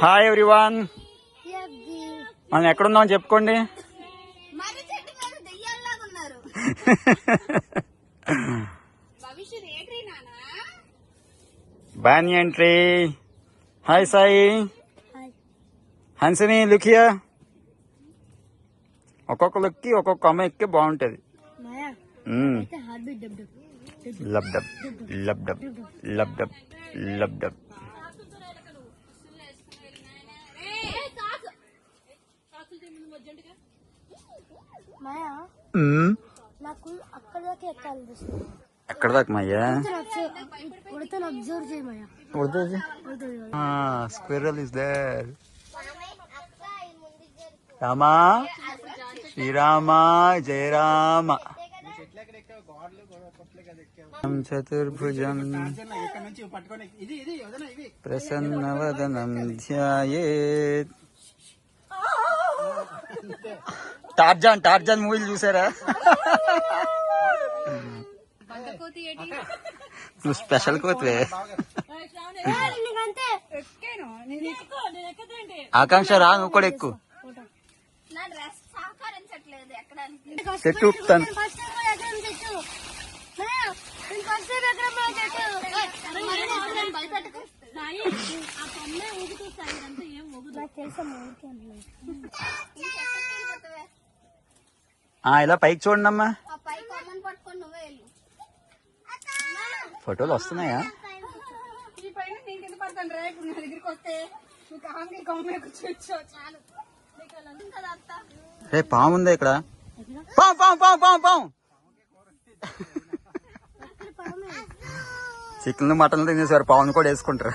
Hi everyone, మనం ఎక్కడున్నాం చెప్పుకోండి. banyan tree. Hi Sai. Hi. Hansini, look here. ఒక్కొక్కరు ఎక్కి ఒక్కొక్క అమ్మ ఎక్కి బాగుంటది. Lub dub lub dub lub dub lub dub. నాకు అక్కడ దాకా ఎక్కాలనిపిస్తుంది. ఎక్కడ దాకా మయ్యా? అబ్జర్వ్ చేయి మయ్యా. Squirrel is there. Rama Srirama జయ రామ. చతుర్భుజం ప్రసన్నవదనం ధ్యాయేత్. టార్జాన్ మూవీలు చూసారా? నువ్వు స్పెషల్ కోతివే. ఆకాంక్ష రా, నువ్వు కూడా ఎక్కువ. చెట్టు ఊపుతాను. ఇలా పైకి చూడండి అమ్మా. ఫోటోలు వస్తున్నాయా? రే పాము ఉందా ఇక్కడ? పాము పాము పాము పాము పాము. చికెన్ మటన్ తినేసారు, పావును కూడా వేసుకుంటారు.